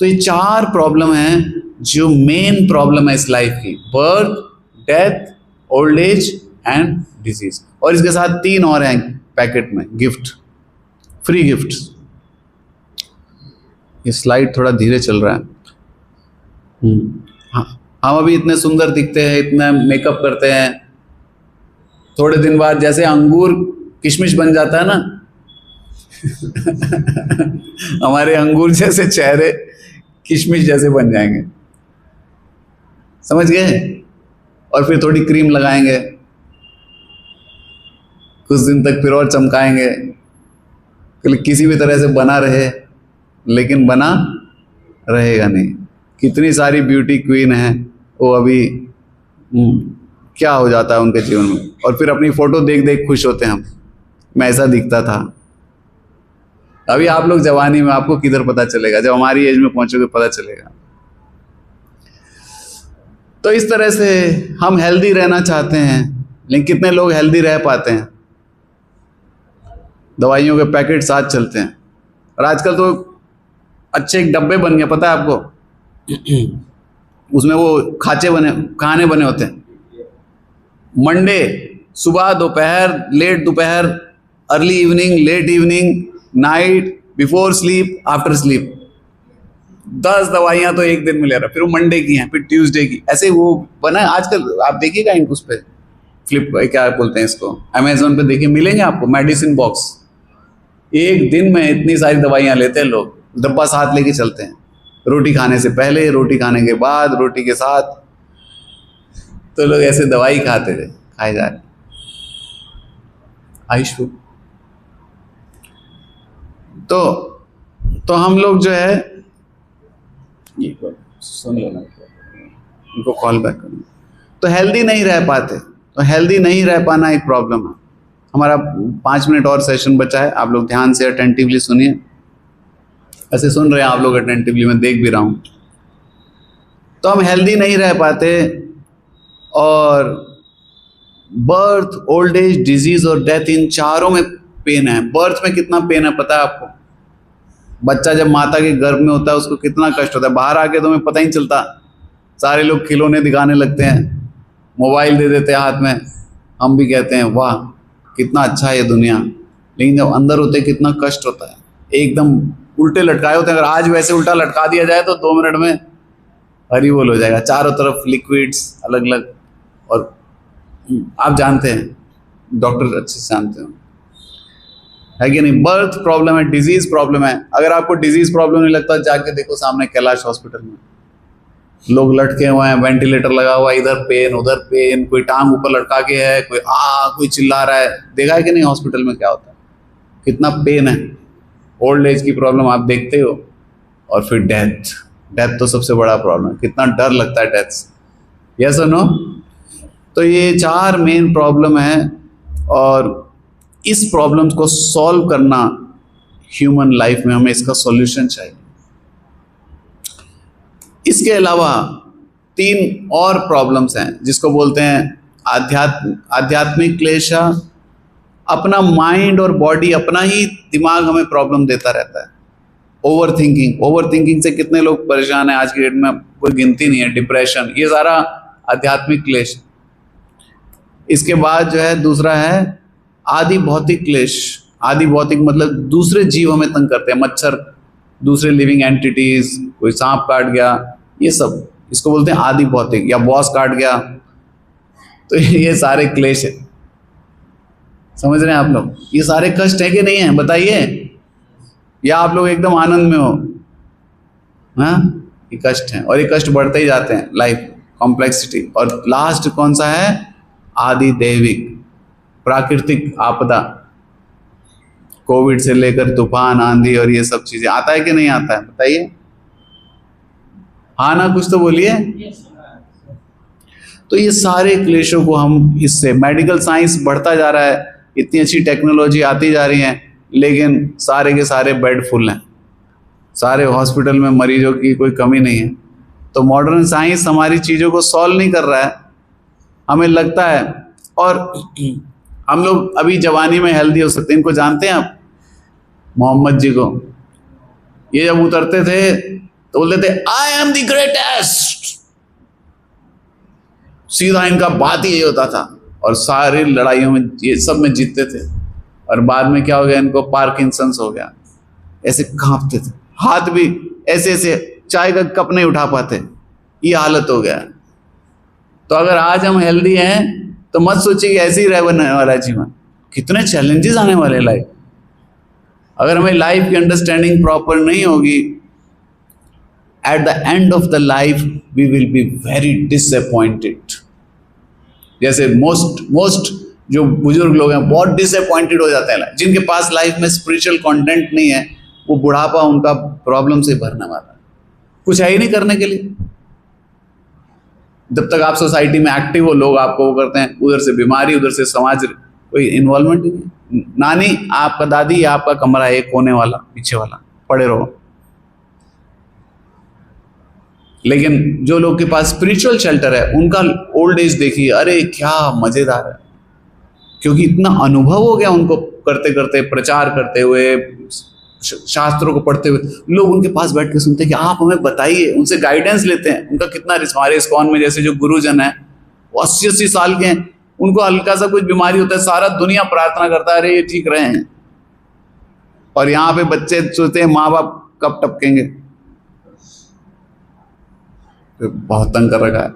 तो ये 4 प्रॉब्लम हैं जो मेन प्रॉब्लम है इस लाइफ की, birth, death, old age and disease. और इसके साथ 3 और हैं पैकेट में, गिफ्ट, फ्री गिफ्ट। ये स्लाइड थोड़ा धीरे चल रहा है। हाँ, हम अभी इतने सुंदर दिखते हैं, इतना मेकअप करते हैं, थोड़े दिन बाद जैसे अंगूर किशमिश बन जाता है ना हमारे अंगूर जैसे चेहरे किशमिश जैसे बन जाएंगे, समझ गए? और फिर थोड़ी क्रीम लगाएंगे, कुछ दिन तक फिर और चमकाएंगे, किसी भी तरह से बना रहे, लेकिन बना रहेगा नहीं। कितनी सारी ब्यूटी क्वीन हैं, वो अभी क्या हो जाता है उनके जीवन में, और फिर अपनी फोटो देख देख खुश होते हैं हम, मैं ऐसा दिखता था। अभी आप लोग जवानी में, आपको किधर पता चलेगा, जब हमारी एज में पहुंचोगे पता चलेगा। तो इस तरह से हम हेल्दी रहना चाहते हैं, लेकिन कितने लोग हेल्दी रह पाते हैं? दवाइयों के पैकेट साथ चलते हैं, और आजकल तो अच्छे एक डब्बे बन गए, पता है आपको? उसमें वो खाने बने होते हैं। मंडे सुबह, दोपहर, लेट दोपहर, early evening, late evening, night, before sleep, after sleep. 10 दवाइयां तो एक दिन में ले रहा, फिर वो मंडे की हैं, फिर ट्यूसडे की, ऐसे वो बना है आजकल। आप देखिएगा उस पे, फ्लिप क्या बोलते हैं इसको, अमेजोन पे देखिए, मिलेंगे आपको मेडिसिन बॉक्स। एक दिन में इतनी सारी दवाइयां लेते हैं लोग, डब्बा साथ लेके चलते हैं, रोटी खाने से पहले, रोटी खाने के बाद, रोटी के साथ। तो लोग ऐसे दवाई खाते थे, खाए जा रहे। आयुष्मान तो हम लोग जो है, ये सुन लेना, इनको कॉल बैक करना, तो हेल्दी नहीं रह पाते। तो हेल्दी नहीं रह पाना एक प्रॉब्लम है। हमारा 5 मिनट और सेशन बचा है, आप लोग ध्यान से अटेंटिवली सुनिए। ऐसे सुन रहे हैं आप लोग अटेंटिवली, मैं देख भी रहा हूँ। तो हम हेल्दी नहीं रह पाते, और बर्थ, ओल्ड एज, डिजीज और डेथ, इन चारों में पेन है। बर्थ में कितना पेन है पता है आपको? बच्चा जब माता के गर्भ में होता है उसको कितना कष्ट होता है, बाहर आके तो हमें पता ही नहीं चलता। सारे लोग खिलौने दिखाने लगते हैं, मोबाइल दे देते हैं हाथ में, हम भी कहते हैं वाह कितना अच्छा है ये दुनिया, लेकिन जब अंदर होते कितना कष्ट होता है। एकदम उल्टे लटकाए होते हैं, अगर आज वैसे उल्टा लटका दिया जाए तो 2 मिनट में हरी बोल हो जाएगा। चारों तरफ लिक्विड्स अलग अलग, और आप जानते हैं, डॉक्टर अच्छे से जानते हो, है कि नहीं? बर्थ प्रॉब्लम है, डिजीज प्रॉब्लम है। अगर आपको डिजीज प्रॉब्लम नहीं लगता, जाके देखो सामने कैलाश हॉस्पिटल में लोग लटके हुए हैं, वेंटिलेटर लगा हुआ है, इधर पेन उधर पेन, कोई टांग ऊपर लटका के है, कोई चिल्ला रहा है। देखा है कि नहीं हॉस्पिटल में क्या होता है, कितना पेन है। ओल्ड एज की प्रॉब्लम आप देखते हो, और फिर डेथ तो सबसे बड़ा प्रॉब्लम है, कितना डर लगता है डेथ से। यस और नो? तो ये 4 मेन प्रॉब्लम है, और इस प्रॉब्लम्स को सॉल्व करना ह्यूमन लाइफ में, हमें इसका सॉल्यूशन चाहिए। इसके अलावा 3 और प्रॉब्लम्स हैं, जिसको बोलते हैं आध्यात्मिक क्लेश। अपना माइंड और बॉडी, अपना ही दिमाग हमें प्रॉब्लम देता रहता है। ओवर थिंकिंग से कितने लोग परेशान हैं आज की डेट में, कोई गिनती नहीं है। डिप्रेशन, ये सारा आध्यात्मिक क्लेश। इसके बाद जो है दूसरा है आदि भौतिक क्लेश। आदि भौतिक मतलब दूसरे जीव हमें तंग करते हैं, मच्छर, दूसरे लिविंग एंटिटीज, कोई सांप काट गया, ये सब, इसको बोलते हैं आदि भौतिक। या बॉस काट गया, तो ये सारे क्लेश है। समझ रहे हैं आप लोग? ये सारे कष्ट है कि नहीं है, बताइए? या आप लोग एकदम आनंद में हो? हाँ, ये कष्ट हैं, और ये कष्ट बढ़ते ही जाते हैं, लाइफ कॉम्प्लेक्सिटी। और लास्ट कौन सा है? आदि दैविक, प्राकृतिक आपदा, कोविड से लेकर तूफान, आंधी और ये सब चीजें। आता है कि नहीं आता है, बताइए? हाँ ना, कुछ तो बोलिए। तो ये सारे क्लेशों को हम, इससे मेडिकल साइंस बढ़ता जा रहा है, इतनी अच्छी टेक्नोलॉजी आती जा रही है, लेकिन सारे के सारे बेड फुल हैं, सारे हॉस्पिटल में मरीजों की कोई कमी नहीं है। तो मॉडर्न साइंस हमारी चीज़ों को सॉल्व नहीं कर रहा है, हमें लगता है। और हम लोग अभी जवानी में हेल्दी हो सकते हैं। इनको जानते हैं आप, मोहम्मद जी को? ये जब उतरते थे तो बोलते थे आई एम द ग्रेटेस्ट, सीधा इनका बात ही ये होता था, और सारी लड़ाइयों में ये सब में जीतते थे। और बाद में क्या हो गया, इनको पार्किंसंस हो गया, ऐसे कांपते थे, हाथ भी ऐसे ऐसे चाय का कप नहीं उठा पाते, ये हालत हो गया। तो अगर आज हम हेल्दी हैं तो मत सोचिए कि ऐसे ही रह बनने वाला जीवन, कितने चैलेंजेस आने वाले लाइफ। अगर हमें लाइफ की अंडरस्टैंडिंग प्रॉपर नहीं होगी, at the end of the life we will be very disappointed. जैसे मोस्ट जो बुजुर्ग लोग हैं बहुत डिसअपॉइंटेड हो जाते हैं, जिनके पास लाइफ में स्पिरिचुअल कंटेंट नहीं है, वो बुढ़ापा उनका प्रॉब्लम से भरने वाला है, कुछ है ही नहीं करने के लिए। जब तक आप सोसाइटी में एक्टिव हो, लोग आपको वो करते हैं, उधर से बीमारी, उधर से समाज, कोई इन्वॉल्वमेंट ही नहीं। नानी, आपका दादी, आपका कमरा है एक कोने वाला, पीछे वाला, पड़े रहो। लेकिन जो लोग के पास स्पिरिचुअल शेल्टर है, उनका ओल्ड एज देखिए, अरे क्या मजेदार है, क्योंकि इतना अनुभव हो गया उनको करते करते, प्रचार करते हुए, शास्त्रों को पढ़ते हुए। लोग उनके पास बैठ के सुनते हैं कि आप हमें बताइए, उनसे गाइडेंस लेते हैं। उनका कितना, हमारे इस्कॉन में जैसे जो गुरुजन है वो 80-80 साल के हैं, उनको हल्का सा कुछ बीमारी होता है, सारा दुनिया प्रार्थना करता है अरे ये ठीक रहे हैं, और यहाँ पे बच्चे सोचते हैं माँ बाप कब टपकेंगे, बहुत तंग कर रखा है,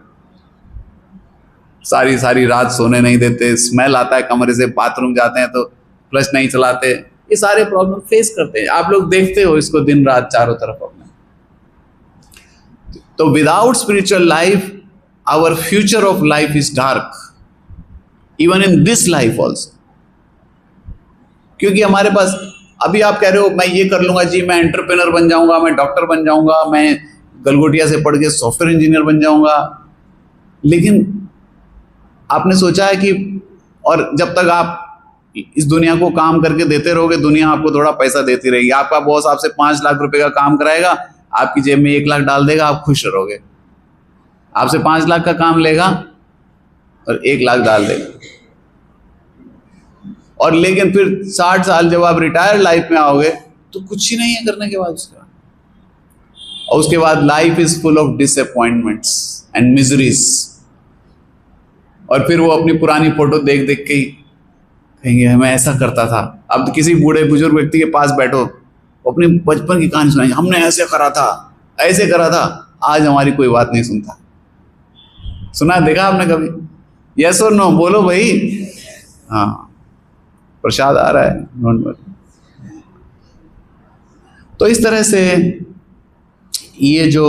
सारी सारी रात सोने नहीं देते, स्मेल आता है कमरे से, बाथरूम जाते हैं तो फ्लश नहीं चलाते, ये सारे प्रॉब्लम फेस करते हैं। आप लोग देखते हो इसको दिन रात चारों तरफ अपने। तो without spiritual life our future of life is dark, even in this life also. क्योंकि हमारे पास, अभी आप कह रहे हो मैं ये कर लूंगा जी, मैं एंटरप्रेन्योर बन जाऊंगा, मैं डॉक्टर बन जाऊंगा, मैं गलगोटिया से पढ़ के सॉफ्टवेयर इंजीनियर बन जाऊंगा, लेकिन आपने सोचा है कि, और जब तक आप इस दुनिया को काम करके देते रहोगे, दुनिया आपको थोड़ा पैसा देती रहेगी। आपका बॉस आपसे 5 लाख रुपए का काम कराएगा, आपकी जेब में 1 लाख डाल देगा, आप खुश रहोगे। आपसे 5 लाख का काम लेगा और 1 लाख डाल देगा, और लेकिन फिर 60 साल जब आप रिटायर लाइफ में आओगे तो कुछ ही नहीं है करने के बाद उसके बाद। और उसके बाद life is full of disappointments and miseries. और फिर वो अपनी पुरानी फोटो देख देख के ही कहेंगे मैं ऐसा करता था। अब किसी बूढ़े बुजुर्ग व्यक्ति के पास बैठो, अपनी बचपन की कहानी सुनाएंगे, हमने ऐसे करा था, ऐसे करा था। आज हमारी कोई बात नहीं सुनता। सुना, देखा आपने कभी? यस और नो बोलो भाई। हाँ, प्रसाद आ रहा है, डोंट वरी। तो इस तरह से ये जो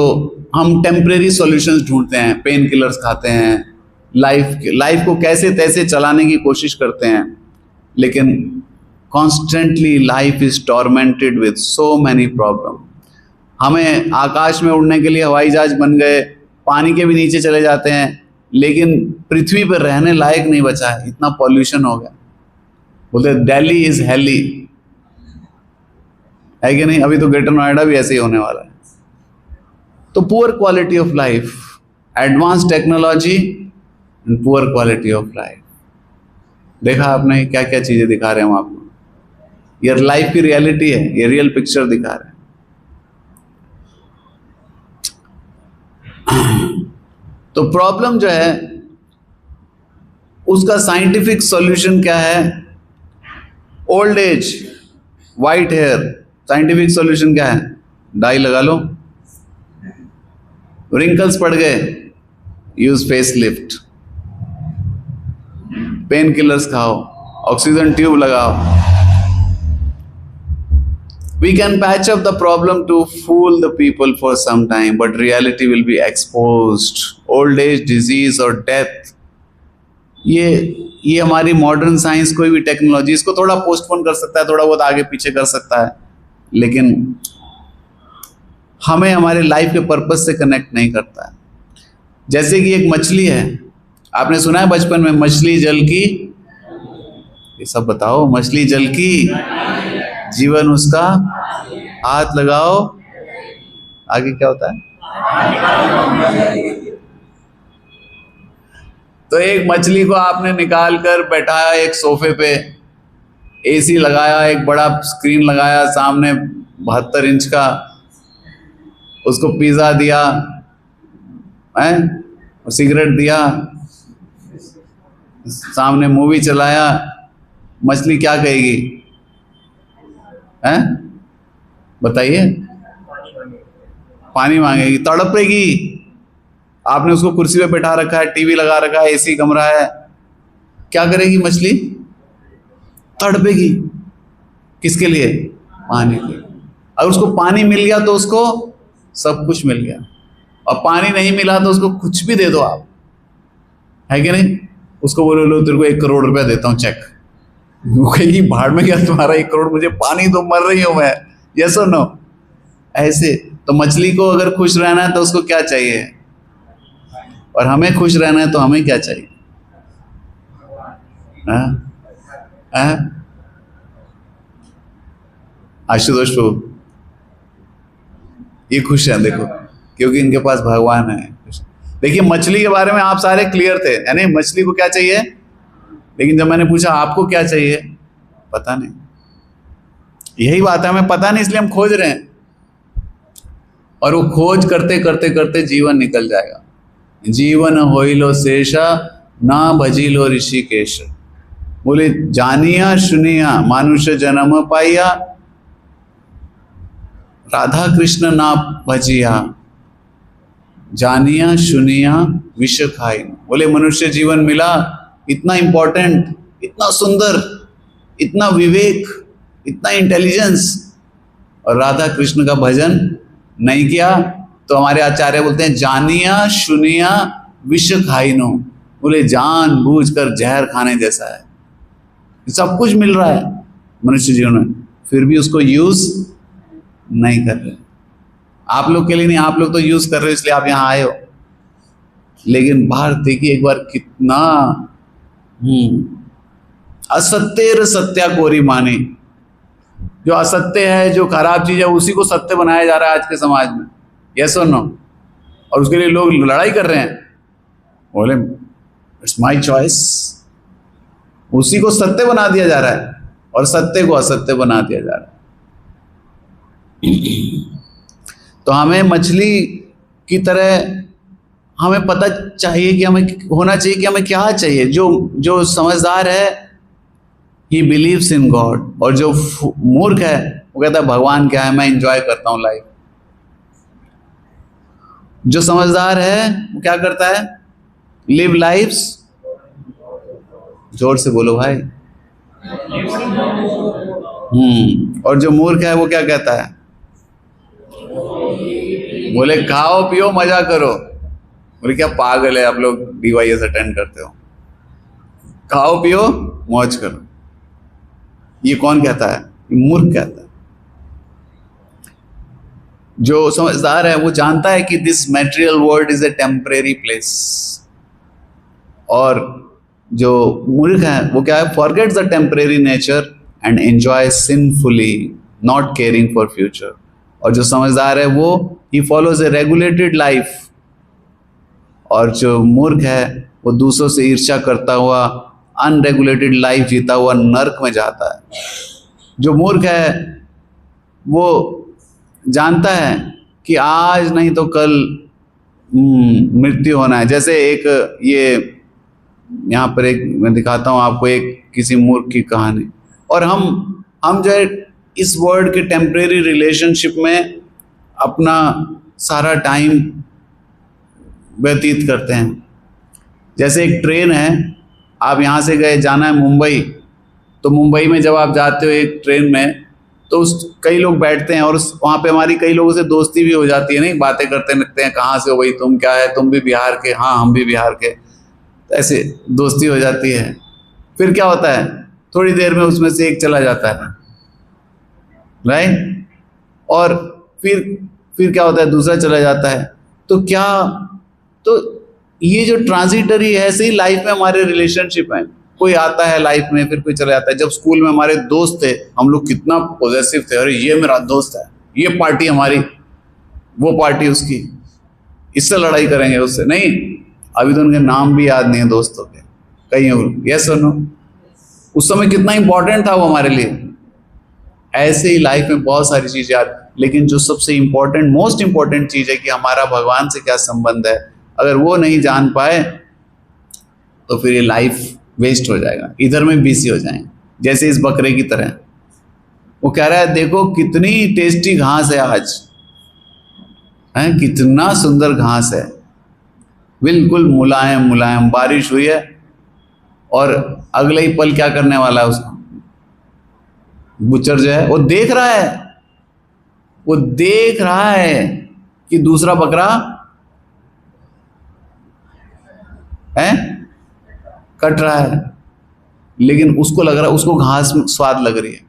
हम टेम्परेरी सॉल्यूशंस ढूंढते हैं, पेन किलर्स खाते हैं, लाइफ को कैसे तैसे चलाने की कोशिश करते हैं, लेकिन constantly life is tormented with so many problem. हमें आकाश में उड़ने के लिए हवाई जहाज बन गए, पानी के भी नीचे चले जाते हैं, लेकिन पृथ्वी पर रहने लायक नहीं बचा है, इतना पॉल्यूशन हो गया। बोलते दिल्ली इज हेली, है कि नहीं? अभी तो ग्रेटर नोएडा भी ऐसे ही होने वाला है। तो poor quality of life, advance technology and poor quality of life. देखा आपने क्या क्या चीजें दिखा रहे हैं हम आपको? ये लाइफ की रियलिटी है, ये रियल पिक्चर दिखा रहे हैं। तो प्रॉब्लम जो है उसका साइंटिफिक सॉल्यूशन क्या है? Old age, white hair, scientific solution क्या है? डाई लगा लो। रिंकल्स पड़ गए, use face lift. Pain killers खाओ, ऑक्सीजन ट्यूब लगाओ। We can patch up the problem to fool the people for some time, but reality will be exposed. Old age, disease और death, ये हमारी modern science, कोई भी technology इसको थोड़ा postpone कर सकता है, थोड़ा बहुत आगे पीछे कर सकता है, लेकिन हमें हमारे लाइफ के पर्पस से कनेक्ट नहीं करता है। जैसे कि एक मछली है, आपने सुना है बचपन में, मछली जल की, ये सब बताओ, मछली जल की जीवन उसका, हाथ लगाओ, आगे क्या होता है? तो एक मछली को आपने निकाल कर बैठाया एक सोफे पे, एसी लगाया, एक बड़ा स्क्रीन लगाया सामने 72 इंच का, उसको पिज़्ज़ा दिया है, सिगरेट दिया, सामने मूवी चलाया, मछली क्या कहेगी? हैं? बताइए। पानी मांगेगी, तड़पेगी। आपने उसको कुर्सी पे बैठा रखा है, टीवी लगा रखा है, एसी कमरा है, क्या करेगी मछली? तड़पेगी। किसके लिए? पानी के लिए। अगर उसको पानी मिल गया तो उसको सब कुछ मिल गया, और पानी नहीं मिला तो उसको कुछ भी दे दो आप, है कि नहीं? उसको बोलो लो तेरे को 1 करोड़ रुपया देता हूँ चेक, वो कहेगी भाड़ में गया तुम्हारा 1 करोड़, मुझे पानी दो, मर रही हूं मैं। यस और नो? ऐसे तो मछली को अगर खुश रहना है तो उसको क्या चाहिए, और हमें खुश रहना है तो हमें क्या चाहिए? आशुतोष प्रभु ये खुश है, देखो, क्योंकि इनके पास भगवान है। देखिए मछली के बारे में आप सारे क्लियर थे, यानी मछली को क्या चाहिए, लेकिन जब मैंने पूछा आपको क्या चाहिए, पता नहीं। यही बात है, हमें पता नहीं, इसलिए हम खोज रहे हैं, और वो खोज करते करते करते जीवन निकल जाएगा। जीवन होइलो शेषा ना भजिलो ऋषिकेश। बोले जानिया सुनिया मानुष्य जन्म पाइया, राधा कृष्ण ना भजिया, जानिया सुनिया विष खाई। बोले मनुष्य जीवन मिला, इतना इंपॉर्टेंट, इतना सुंदर, इतना विवेक, इतना इंटेलिजेंस, और राधा कृष्ण का भजन नहीं किया, तो हमारे आचार्य बोलते हैं जानिया सुनिया विष खाइनो। बोले जान बूझ कर जहर खाने जैसा है। सब कुछ मिल रहा है मनुष्य जीवन में, फिर भी उसको यूज नहीं कर रहे। आप लोग के लिए नहीं, आप लोग तो यूज कर रहे हो इसलिए आप यहां आए हो, लेकिन बाहर देखिए एक बार कितना असत्य सत्या कोरी माने। जो असत्य है, जो खराब चीज है, उसी को सत्य बनाया जा रहा है आज के समाज में। यस और नो? और उसके लिए लोग लड़ाई कर रहे हैं। बोले इट्स माय चॉइस। उसी को सत्य बना दिया जा रहा है और सत्य को असत्य बना दिया जा रहा है। तो हमें मछली की तरह हमें पता चाहिए कि हमें होना चाहिए कि हमें क्या चाहिए। जो समझदार है ही बिलीव्स इन गॉड, और जो मूर्ख है वो कहता है भगवान क्या है, मैं एंजॉय करता हूं लाइफ। जो समझदार है वो क्या करता है? लिव लाइफ्स, जोर से बोलो भाई। और जो मूर्ख है वो क्या कहता है? बोले खाओ पियो मजा करो। बोले क्या पागल है आप लोग, DYS अटेंड करते हो, खाओ पियो मौज करो। ये कौन कहता है? मूर्ख कहता है। जो समझदार है वो जानता है कि this material world is a temporary place, और जो मूर्ख है वो क्या है? Forgets the temporary nature and enjoy sinfully, not caring for future. और जो समझदार है वो ही फॉलोज ए रेगुलेटेड लाइफ, और जो मूर्ख है वो दूसरों से ईर्ष्या करता हुआ अनरेगुलेटेड लाइफ जीता हुआ नर्क में जाता है। जो मूर्ख है वो जानता है कि आज नहीं तो कल मृत्यु होना है। जैसे एक ये यहाँ पर एक मैं दिखाता हूँ आपको एक किसी मूर्ख की कहानी। और हम जो है इस वर्ल्ड के टेम्परेरी रिलेशनशिप में अपना सारा टाइम व्यतीत करते हैं। जैसे एक ट्रेन है, आप यहाँ से गए, जाना है मुंबई, तो मुंबई में जब आप जाते हो एक ट्रेन में, तो कई लोग बैठते हैं और वहाँ पे हमारी कई लोगों से दोस्ती भी हो जाती है, नहीं? बातें करते लगते हैं, कहाँ से हो भाई, तुम क्या है, तुम भी बिहार के? हाँ हम भी बिहार के। तो ऐसे दोस्ती हो जाती है। फिर क्या होता है, थोड़ी देर में उसमें से एक चला जाता है, राइट? और फिर क्या होता है, दूसरा चला जाता है। तो ये जो ट्रांजिटरी है, ऐसे ही लाइफ में हमारे रिलेशनशिप हैं। कोई आता है लाइफ में, फिर कोई चला जाता है। जब स्कूल में हमारे दोस्त थे, हम लोग कितना पॉजिटिव थे, अरे ये मेरा दोस्त है, ये पार्टी हमारी, वो पार्टी उसकी, इससे लड़ाई करेंगे, उससे नहीं। अभी तो उनके नाम भी याद नहीं है दोस्तों के, कहीं। यस और नो? उस समय कितना इंपॉर्टेंट था वो हमारे लिए। ऐसे ही लाइफ में बहुत सारी चीजें लेकिन जो सबसे इम्पोर्टेंट, मोस्ट इम्पोर्टेंट चीज है कि हमारा भगवान से क्या संबंध है, अगर वो नहीं जान पाए तो फिर ये लाइफ वेस्ट हो जाएगा, इधर में बिजी हो जाएंगे। जैसे इस बकरे की तरह, वो कह रहा है देखो कितनी टेस्टी घास है आज, है कितना सुंदर घास है, बिल्कुल मुलायम मुलायम, बारिश हुई है और अगले ही पल क्या करने वाला है उसको, बुचर जो है वो देख रहा है, वो देख रहा है कि दूसरा बकरा है कट रहा है, लेकिन उसको लग रहा है, उसको घास स्वाद लग रही है।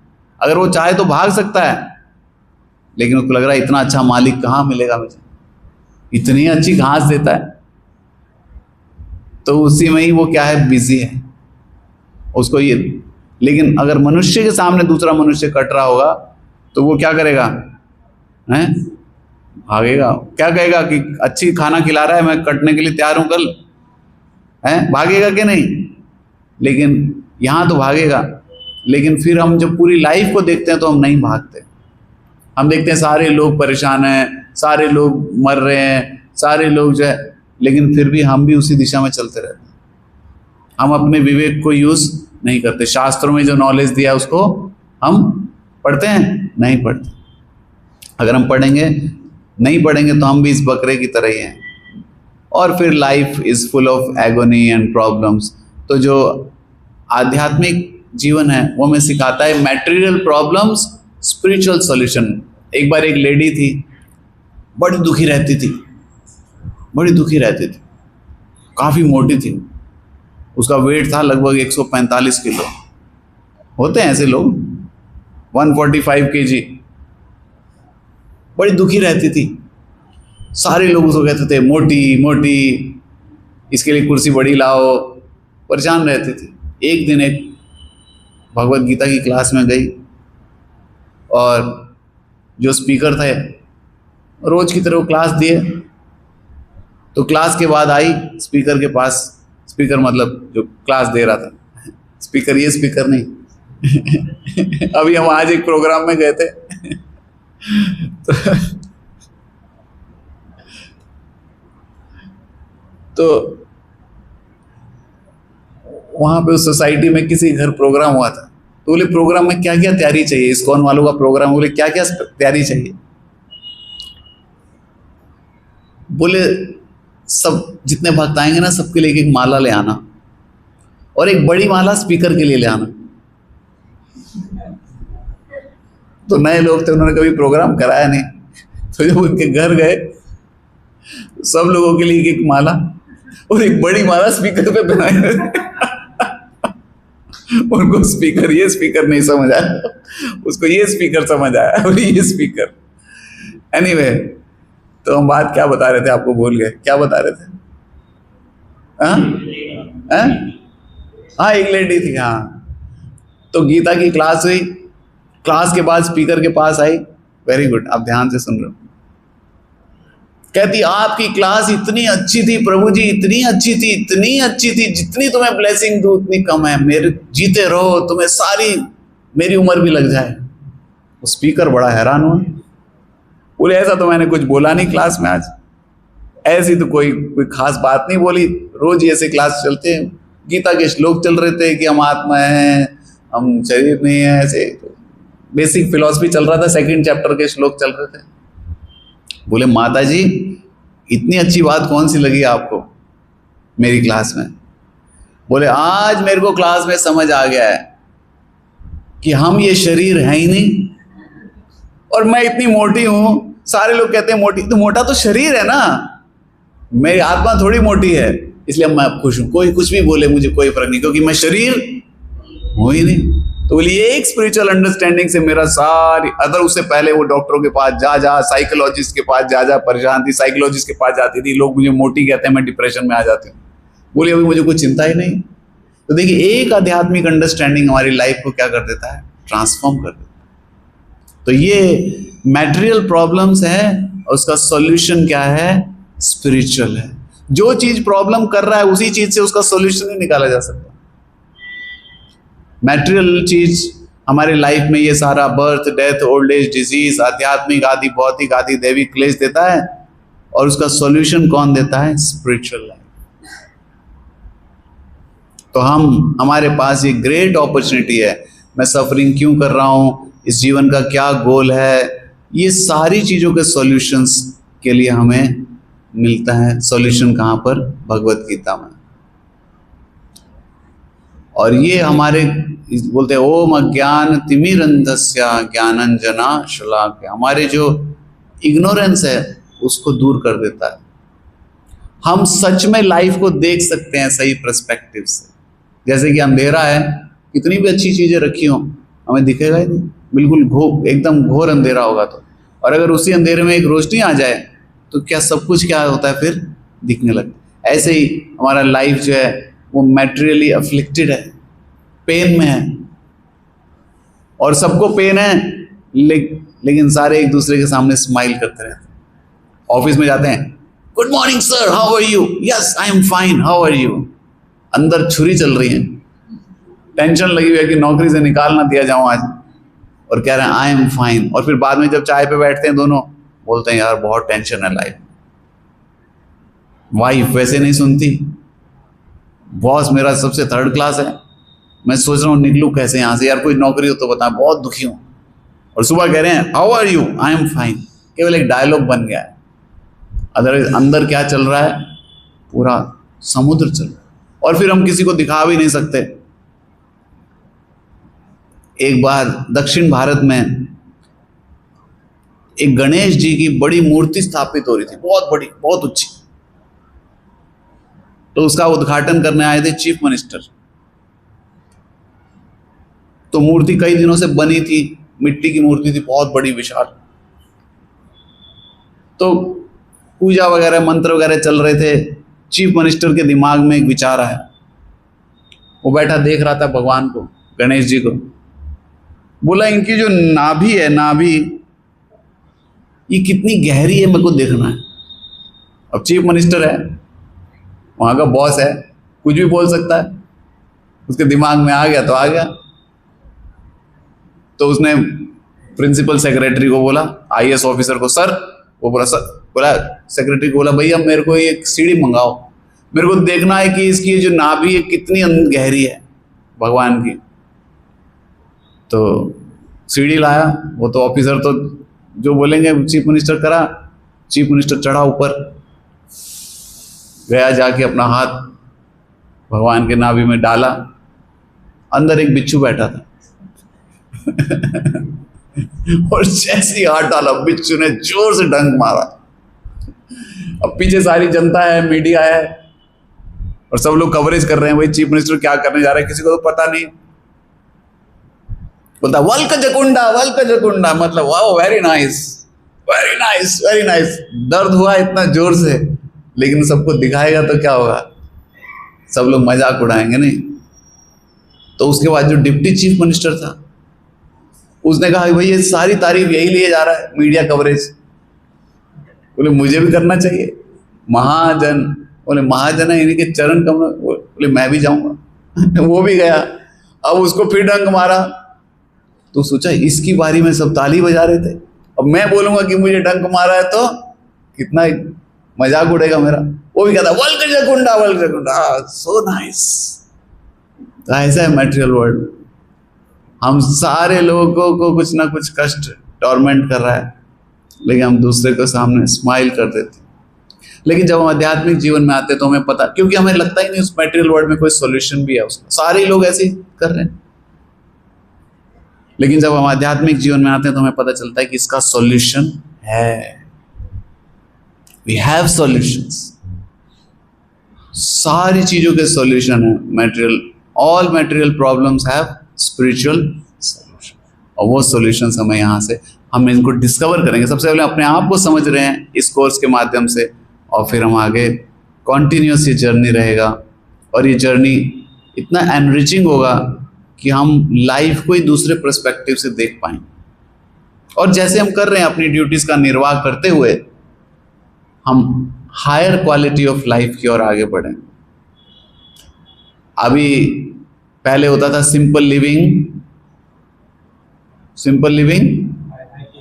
अगर वो चाहे तो भाग सकता है, लेकिन उसको लग रहा है इतना अच्छा मालिक कहाँ मिलेगा मुझे, इतनी अच्छी घास देता है, तो उसी में ही वो क्या है, बिजी है उसको ये। लेकिन अगर मनुष्य के सामने दूसरा मनुष्य कट रहा होगा तो वो क्या करेगा, हैं भागेगा, क्या कहेगा कि अच्छी खाना खिला रहा है, मैं कटने के लिए तैयार हूं कल, हैं भागेगा कि नहीं। लेकिन यहाँ तो भागेगा, लेकिन फिर हम जब पूरी लाइफ को देखते हैं तो हम नहीं भागते। हम देखते हैं सारे लोग परेशान हैं, सारे लोग मर रहे हैं, सारे लोग जो है, लेकिन फिर भी हम भी उसी दिशा में चलते रहते हैं। हम अपने विवेक को यूज नहीं करते, शास्त्रों में जो नॉलेज दिया है उसको हम पढ़ते हैं, नहीं पढ़ते। अगर हम पढ़ेंगे, नहीं पढ़ेंगे तो हम भी इस बकरे की तरह ही हैं, और फिर life is full of agony and problems. तो जो आध्यात्मिक जीवन है वो हमें सिखाता है मैटेरियल प्रॉब्लम्स स्पिरिचुअल सॉल्यूशन। एक बार एक लेडी थी, बड़ी दुखी रहती थी, बड़ी दुखी रहती थी, काफ़ी मोटी थी, उसका वेट था लगभग 145 किलो, होते हैं ऐसे लोग, 145 kg, बड़ी दुखी रहती थी। सारे लोग उसको कहते थे मोटी मोटी, इसके लिए कुर्सी बड़ी लाओ, परेशान रहती थी। एक दिन एक भगवत गीता की क्लास में गई, और जो स्पीकर थे रोज की तरह वो क्लास दिए, तो क्लास के बाद आई स्पीकर के पास, स्पीकर मतलब जो क्लास दे रहा था, स्पीकर ये स्पीकर नहीं अभी हम आज एक प्रोग्राम में गए थे तो वहां पे उस सोसाइटी में किसी घर प्रोग्राम हुआ था, तो बोले प्रोग्राम में क्या क्या तैयारी चाहिए, इस्कॉन वालों का प्रोग्राम, बोले क्या क्या तैयारी चाहिए। बोले सब जितने भक्त आएंगे ना सबके लिए एक माला ले आना, और एक बड़ी माला स्पीकर के लिए ले आना। तो नए लोग थे, उन्होंने कभी प्रोग्राम कराया नहीं, तो जब उनके घर गए सब लोगों के लिए एक माला और एक बड़ी माला स्पीकर पे पहनाई उनको स्पीकर, ये स्पीकर नहीं समझ आया, उसको ये स्पीकर समझ आया, और ये स्पीकर। एनीवे, तो हम बात क्या बता रहे थे, आपको भूल गए, क्या बता रहे थे? हाँ एक लेडी थी, हाँ। तो गीता की क्लास हुई, क्लास के बाद स्पीकर के पास आई, वेरी गुड, आप ध्यान से सुन रहे हो, कहती आपकी क्लास इतनी अच्छी थी प्रभु जी, इतनी अच्छी थी, इतनी अच्छी थी, जितनी तुम्हें ब्लेसिंग दूं उतनी कम है, मेरे जीते रहो, तुम्हें सारी मेरी उम्र भी लग जाए। वो स्पीकर बड़ा हैरान हुआ, बोले ऐसा तो मैंने कुछ बोला नहीं क्लास में आज, ऐसी तो कोई खास बात नहीं बोली, रोज ऐसे क्लास चलते हैं, गीता के श्लोक चल रहे थे कि हम आत्मा हैं, हम शरीर नहीं है, ऐसे बेसिक फिलॉसफी चल रहा था, सेकंड चैप्टर के श्लोक चल रहे थे। बोले माता जी इतनी अच्छी बात कौन सी लगी आपको मेरी क्लास में? बोले आज मेरे को क्लास में समझ आ गया है कि हम ये शरीर है ही नहीं, और मैं इतनी मोटी हूं, सारे लोग कहते हैं मोटी, तो मोटा तो शरीर है ना, मेरी आत्मा थोड़ी मोटी है, इसलिए मैं खुश हूं, कोई कुछ भी बोले मुझे कोई फर्क नहीं, क्योंकि मैं शरीर हूं ही नहीं। तो बोलिए एक स्पिरिचुअल अंडरस्टैंडिंग से मेरा सारी, अगर उससे पहले वो डॉक्टरों के पास जा, साइकोलॉजिस्ट के पास जा परेशान थी, साइकोलॉजिस्ट के पास जाती थी, लोग मुझे मोटी कहते हैं, मैं डिप्रेशन में आ जाती हूँ। बोलिए अभी मुझे कुछ चिंता ही नहीं। तो देखिए एक आध्यात्मिक अंडरस्टैंडिंग हमारी लाइफ को क्या कर देता है, ट्रांसफॉर्म कर देता है। तो ये मैटेरियल प्रॉब्लम्स है, उसका सॉल्यूशन क्या है, स्पिरिचुअल है। जो चीज प्रॉब्लम कर रहा है उसी चीज से उसका सॉल्यूशन ही निकाला जा सकता है। मैटेरियल चीज हमारे लाइफ में ये सारा birth, death, old age, disease, आध्यात्मिक आदि, भौतिक आदि, दैविक क्लेश देता है, और उसका सॉल्यूशन कौन देता है? Spiritual life. तो हमारे पास ये ग्रेट अपॉर्चुनिटी है। मैं सफरिंग क्यों कर रहा हूँ, इस जीवन का क्या गोल है, ये सारी चीजों के सॉल्यूशंस के लिए हमें मिलता है। सॉल्यूशन कहाँ पर? भगवत गीता में। और ये हमारे बोलते हैं ओम अज्ञान तिमिरंधस्य ज्ञानंजना शलाकया, हमारे जो इग्नोरेंस है उसको दूर कर देता है। हम सच में लाइफ को देख सकते हैं सही पर्सपेक्टिव से। जैसे कि अंधेरा है, कितनी भी अच्छी चीजें रखी हो हमें दिखेगा ही नहीं, बिल्कुल एकदम घोर अंधेरा होगा तो। और अगर उसी अंधेरे में एक रोशनी आ जाए तो क्या सब कुछ क्या होता है? फिर दिखने लगता है। ऐसे ही हमारा लाइफ जो है वो मैटेरियली अफ्लिक्टेड है, पेन में है, और सबको पेन है, लेकिन सारे एक दूसरे के सामने स्माइल करते रहते हैं। ऑफिस में जाते हैं, good morning sir, how are you? Yes I am fine, how are you? अंदर छुरी चल रही है, टेंशन लगी हुई है कि नौकरी से निकाल ना दिया जाऊं आज, और कह रहे हैं आई एम फाइन। और फिर बाद में जब चाय पे बैठते हैं दोनों, बोलते हैं यार बहुत टेंशन है लाइफ। वाइफ वैसे नहीं सुनती, बॉस मेरा सबसे थर्ड क्लास है, मैं सोच रहा हूँ निकलूं कैसे यहाँ से, यार कोई नौकरी हो तो बता, बहुत दुखी हूँ। और सुबह कह रहे हैं how are you? I am fine. केवल एक डायलॉग बन गया है, अदरवाइज अंदर क्या चल रहा है? पूरा समुद्र चल रहा है। और फिर हम किसी को दिखा भी नहीं सकते। एक बार दक्षिण भारत में एक गणेश जी की बड़ी मूर्ति स्थापित हो रही थी, बहुत बड़ी, बहुत ऊंची। तो उसका उद्घाटन करने आए थे चीफ मिनिस्टर। तो मूर्ति कई दिनों से बनी थी, मिट्टी की मूर्ति थी, बहुत बड़ी विशाल। तो पूजा वगैरह, मंत्र वगैरह चल रहे थे। चीफ मिनिस्टर के दिमाग में एक विचार आया। वो बैठा देख रहा था भगवान को, गणेश जी को। बोला इनकी जो नाभि है, नाभि ये कितनी गहरी है, मेरे को देखना है। अब चीफ मिनिस्टर है, वहां का बॉस है, कुछ भी बोल सकता है। उसके दिमाग में आ गया तो आ गया। तो उसने प्रिंसिपल सेक्रेटरी को बोला, आईएएस ऑफिसर को, सर, वो बोला सर, बोला सेक्रेटरी को बोला भैया मेरे को ये सीढ़ी मंगाओ, मेरे को देखना है कि इसकी जो नाभि है कितनी गहरी है भगवान की। तो सीढ़ी लाया, वो तो ऑफिसर तो जो बोलेंगे चीफ मिनिस्टर करा। चीफ मिनिस्टर चढ़ा ऊपर, गया, जाके अपना हाथ भगवान के नाभि में डाला। अंदर एक बिच्छू बैठा था और जैसे ही हाथ डाला, बिच्छू ने जोर से डंक मारा। अब पीछे सारी जनता है, मीडिया है, और सब लोग कवरेज कर रहे हैं, भाई चीफ मिनिस्टर क्या करने जा रहे हैं, किसी को तो पता नहीं। बोलता वल्क जकुंडा, वल्क जकुंडा, मतलब wow, very nice, very nice, very nice. दर्द हुआ इतना जोर से, लेकिन सबको दिखाएगा तो क्या होगा? सब लोग मजाक उड़ाएंगे नहीं। तो उसके बाद जो डिप्टी चीफ मिनिस्टर था, उसने कहा भाई ये सारी तारीफ यही लिए जा रहा है, मीडिया कवरेज। बोले मुझे भी करना चाहिए। महाजन, बोले महाजन है इन्हीं के चरण कमल। बोले मैं भी जाऊंगा वो भी गया। अब उसको फिर डंक मारा। तो सोचा इसकी बारी में सब ताली बजा रहे थे, अब मैं बोलूंगा कि मुझे डंक मारा है तो कितना मजाक उड़ेगा मेरा। वो भी कहता वल्क जकुंडा, वल्क जकुंडा, सो नाइस। तो ऐसा है मैटेरियल वर्ल्ड। हम सारे लोगों को कुछ ना कुछ कष्ट टॉर्मेंट कर रहा है, लेकिन हम दूसरे को सामने स्माइल कर देते हैं। लेकिन जब हम आध्यात्मिक जीवन में आते हैं तो हमें पता, क्योंकि हमें लगता ही नहीं उस मैटेरियल वर्ल्ड में कोई सॉल्यूशन भी है उसका, सारे लोग ऐसे ही कर रहे हैं। लेकिन जब हम आध्यात्मिक जीवन में आते हैं तो हमें पता चलता है कि इसका सॉल्यूशन है। वी हैव सॉल्यूशंस, सारी चीजों के सॉल्यूशन है। Material, all material problems have spiritual solution, और वो सॉल्यूशंस हमें यहाँ से हम इनको डिस्कवर करेंगे। सबसे पहले अपने आप को समझ रहे हैं इस कोर्स के माध्यम से, और फिर हम आगे कॉन्टिन्यूस ये जर्नी रहेगा। और ये जर्नी इतना एनरिचिंग होगा कि हम लाइफ को ही दूसरे पर्सपेक्टिव से देख पाएंगे। और जैसे हम कर रहे हैं अपनी ड्यूटीज का निर्वाह करते हुए, हम हायर क्वालिटी ऑफ लाइफ की ओर आगे बढ़ेंगे। अभी पहले होता था simple living, simple living,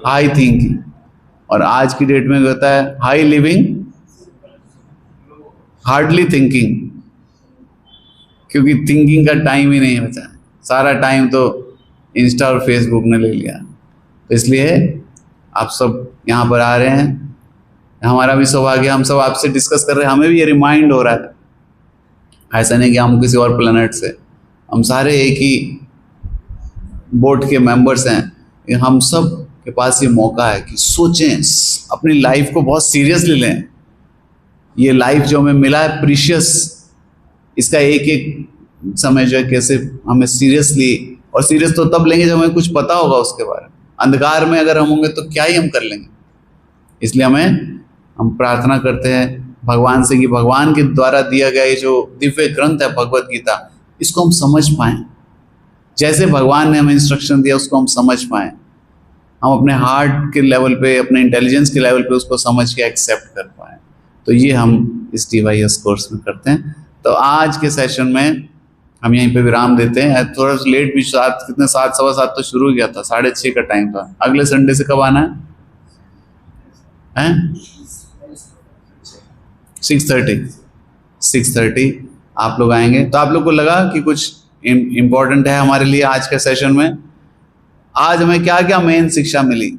high thinking. और आज की डेट में होता है हाई लिविंग, हार्डली थिंकिंग, क्योंकि थिंकिंग का टाइम ही नहीं बचा है, सारा टाइम तो इंस्टा और फेसबुक ने ले लिया। तो इसलिए आप सब यहाँ पर आ रहे हैं, हमारा भी सौभाग्य, हम सब आपसे डिस्कस कर रहे हैं, हमें भी ये रिमाइंड हो रहा है, ऐसा नहीं कि हम किसी और प्लेनेट से, हम सारे एक ही बोर्ड के मेंबर्स हैं। हम सब के पास ये मौका है कि सोचें, अपनी लाइफ को बहुत सीरियसली लें। ये लाइफ जो हमें मिला है प्रीशियस, इसका एक एक समय जो है कैसे हमें सीरियसली, और सीरियस तो तब लेंगे जब हमें कुछ पता होगा उसके बारे में। अंधकार में अगर हम होंगे तो क्या ही हम कर लेंगे। इसलिए हम प्रार्थना करते हैं भगवान से कि भगवान के द्वारा दिया गया ये जो दिव्य ग्रंथ है भगवत गीता, इसको हम समझ पाएं, जैसे भगवान ने हमें इंस्ट्रक्शन दिया उसको हम समझ पाएं, हम अपने हार्ट के लेवल पे, अपने इंटेलिजेंस के लेवल पे उसको समझ के एक्सेप्ट कर पाएं। तो ये हम इस DYS कोर्स में करते हैं। तो आज के सेशन में हम यहीं पे विराम देते हैं। थोड़ा सा लेट भी, 7:15 तो शुरू हो गया था, 6:30 का टाइम था। अगले संडे से कब आना है? 6:30 आप लोग आएंगे। तो आप लोग को लगा कि कुछ इम्पोर्टेंट है हमारे लिए आज के सेशन में? आज हमें क्या क्या मेन शिक्षा मिली,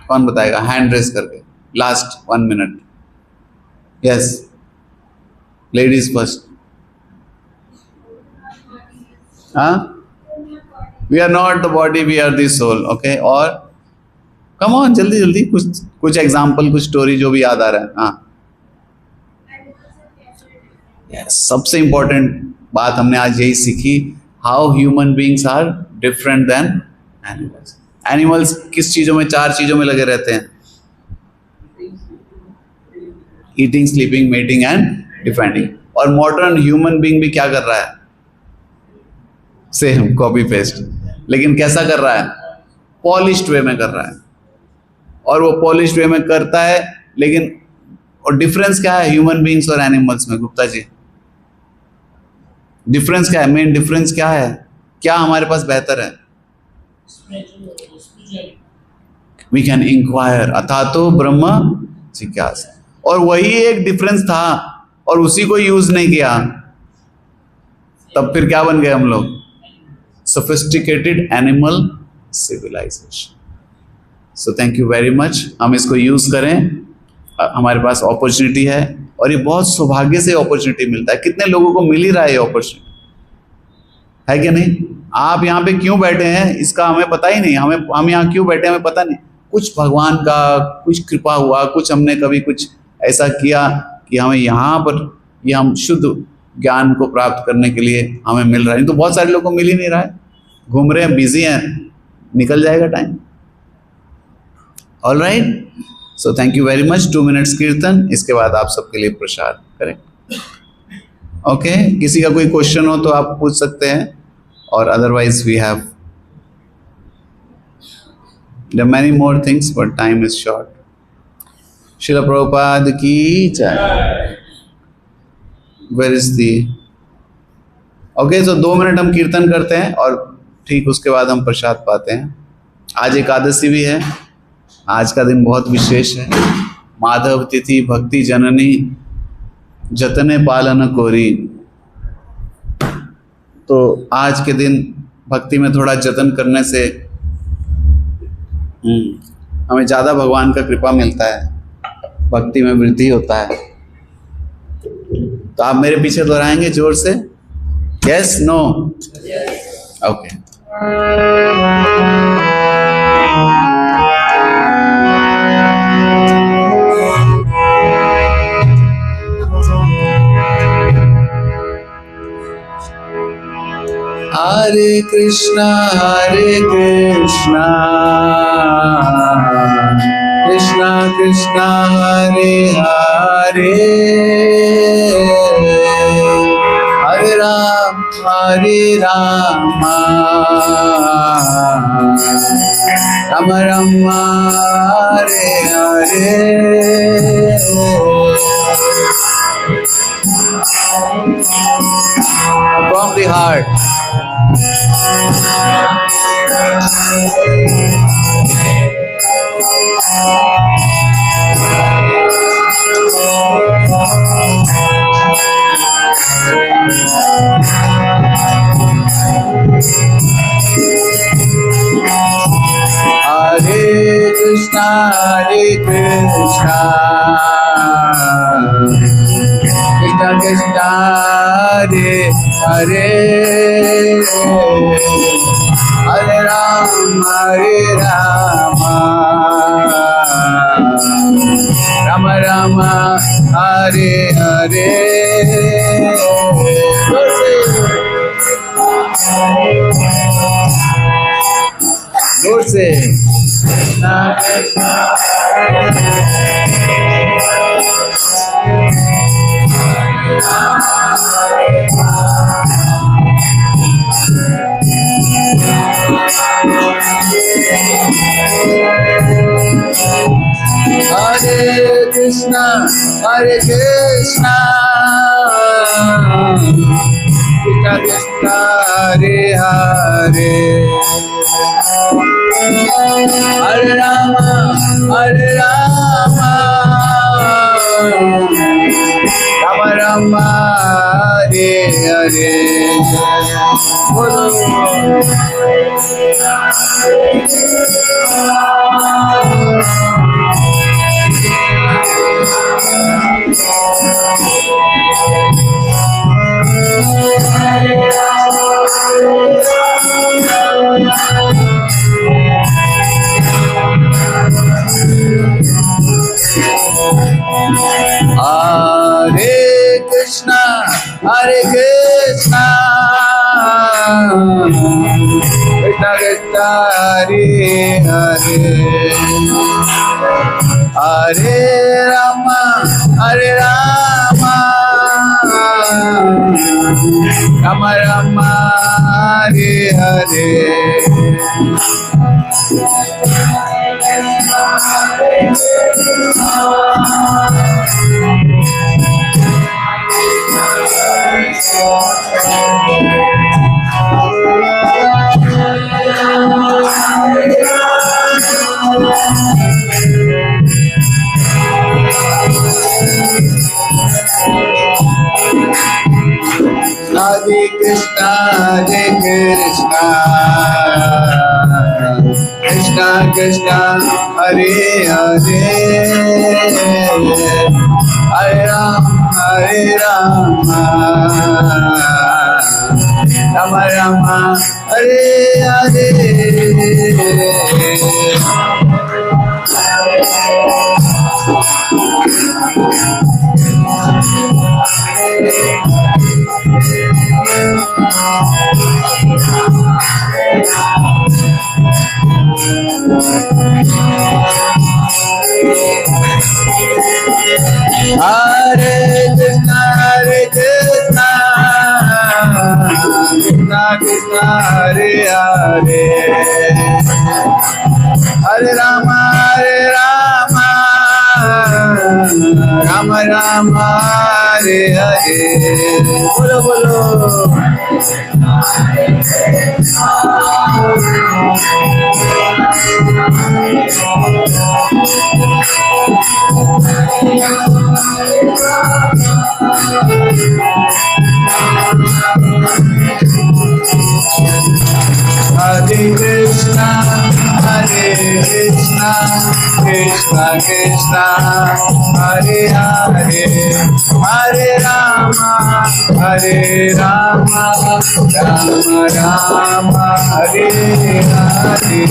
कौन बताएगा हैंड रेस करके? Last 1 minute. Yes, ladies first. We are not the body, we are the soul. Okay, और कम ऑन, जल्दी जल्दी कुछ एग्जाम्पल, कुछ स्टोरी जो भी याद आ रहा है। हाँ, सबसे इंपॉर्टेंट बात हमने आज यही सीखी, how human beings are different than animals. Animals किस चीजों में, 4 चीजों में लगे रहते हैं, eating, sleeping, mating and defending. और मॉडर्न ह्यूमन बींग भी क्या कर रहा है? सेम कॉपी पेस्ट, लेकिन कैसा कर रहा है? पॉलिश्ड वे में कर रहा है। और वो पॉलिश्ड वे में करता है, लेकिन और डिफरेंस क्या है ह्यूमन बींग्स और एनिमल्स में? गुप्ता जी, डिफरेंस क्या है? मेन डिफरेंस क्या है? क्या हमारे पास बेहतर है? वी कैन इंक्वायर, अथातो ब्रह्म जिज्ञासा। और वही एक डिफरेंस था और उसी को यूज नहीं किया, तब फिर क्या बन गए हम लोग? Sophisticated animal civilisation. So thank you very much. हम इसको यूज करें, हमारे पास अपॉर्चुनिटी है, और ये बहुत सौभाग्य से अपॉर्चुनिटी मिलता है। कितने लोगों को मिल ही रहा है ये अपॉर्चुनिटी, है कि नहीं? आप यहाँ पे क्यों बैठे हैं इसका हमें पता ही नहीं, हम यहाँ क्यों बैठे हैं हमें पता नहीं। कुछ भगवान का कुछ कृपा हुआ, कुछ हमने कभी कुछ ऐसा किया कि हमें यहाँ पर ये हम शुद्ध ज्ञान को प्राप्त करने के लिए हमें मिल रहा है। तो बहुत सारे लोगों को मिल ही नहीं रहा है, घूम रहे हैं, बिजी हैं, निकल जाएगा time. All right, so thank you very much. 2 minutes कीर्तन, इसके बाद आप सबके लिए प्रसाद करें। ओके, किसी का कोई क्वेश्चन हो तो आप पूछ सकते हैं, और otherwise we have there are many more things but time is short. Srila Prabhupada की जय। Where is the okay, so 2 minute हम कीर्तन करते हैं और ठीक उसके बाद हम प्रसाद पाते हैं। आज एकादशी भी है, आज का दिन बहुत विशेष है। माधव तिथि भक्ति जननी जतने पालन कोरी। तो आज के दिन भक्ति में थोड़ा जतन करने से हमें ज़्यादा भगवान का कृपा मिलता है, भक्ति में वृद्धि होता है। तो आप मेरे पीछे दोहराएंगे जोर से, yes no? Okay. Hare Krishna Krishna Krishna Hare Hare, Hare Ram Ram Ram Hare Hare. From the heart. Hare Krishna, Krishna Krishna, Hare Hare, Hare Rama, Rama Rama, Hare Hare. जोर से Hare Krishna, Hare Krishna, Krishna Krishna, Hare Hare, Hare Rama, Hare Rama, Rama Rama, Hare Hare. Hare Krishna, Hare Krishna, Krishna Krishna, Hare Hare, Hare Rama, Hare Rama, Rama Rama, Hare Hare. Hare Krishna, Hare Krishna, Krishna Krishna, Hare Hare, Hare Rama, Rama Rama, Hare Hare. Hare Krishna, Hare Krishna, Krishna Krishna, Hare Hare, Hare Rama, Rama Rama, Hare Hare. Bolo bolo. Hare Krishna, Hare Krishna, Krishna Krishna, Hare Hare, Hare Rama, Rama Rama, Hare Hare.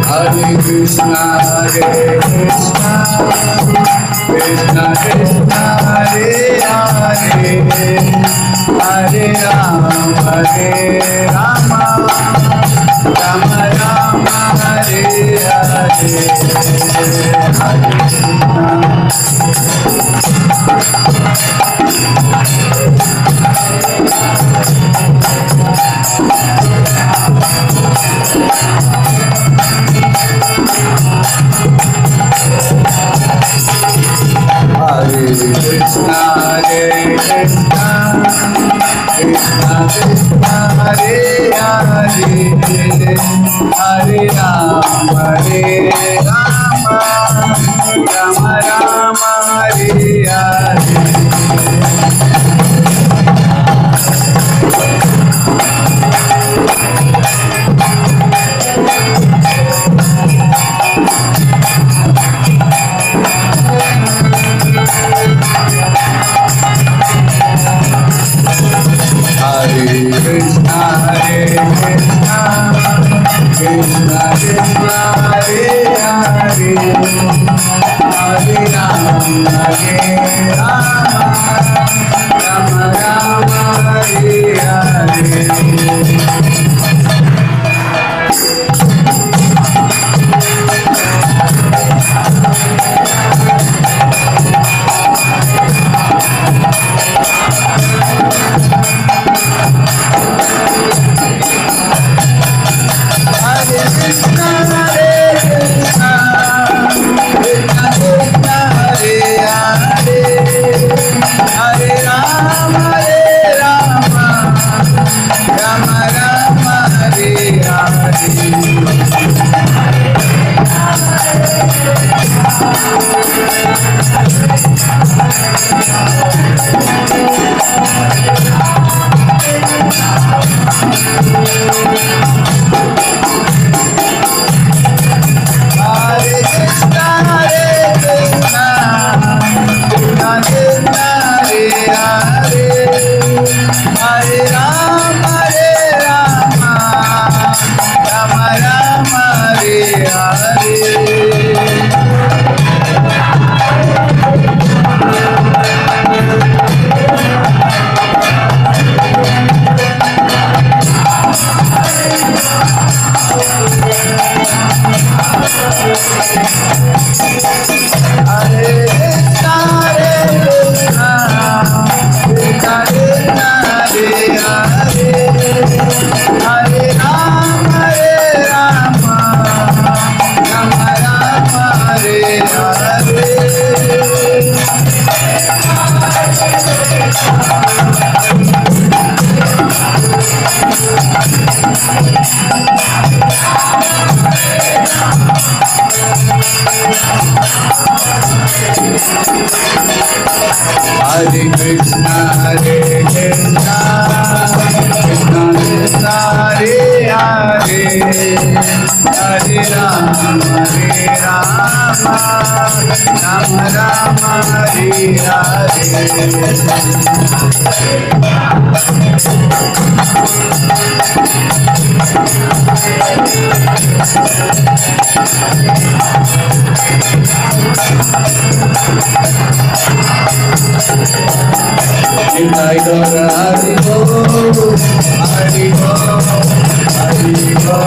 Hare Krishna, Hare Krishna, Krishna Krishna, Hare Hare, Hare Rama, Rama Rama, Hare Hare, Hare Krishna. Hare Krishna, Hare Krishna, Krishna Krishna, Hare Hare, Hare Rama, Hare Rama, Rama Rama, Hare Nitai Gaura Hari Bo, Hari Bo, Hari Bo,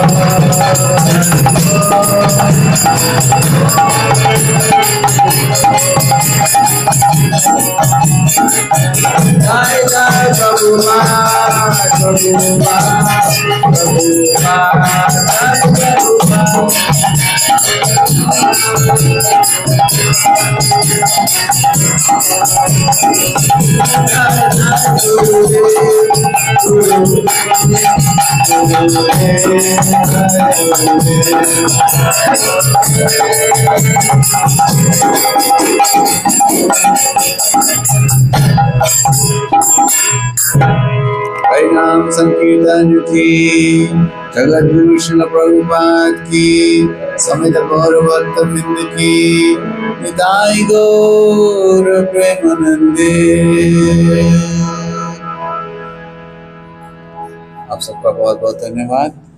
Jai Jai Prabhupada, Prabhupada, Prabhupada, Jai नाम संकीर्तन की जगत गुरु श्रील प्रभुपाद की समेत गौर भक्त वृंद की निताई गौर प्रेमानंदे। आप सबका बहुत बहुत धन्यवाद।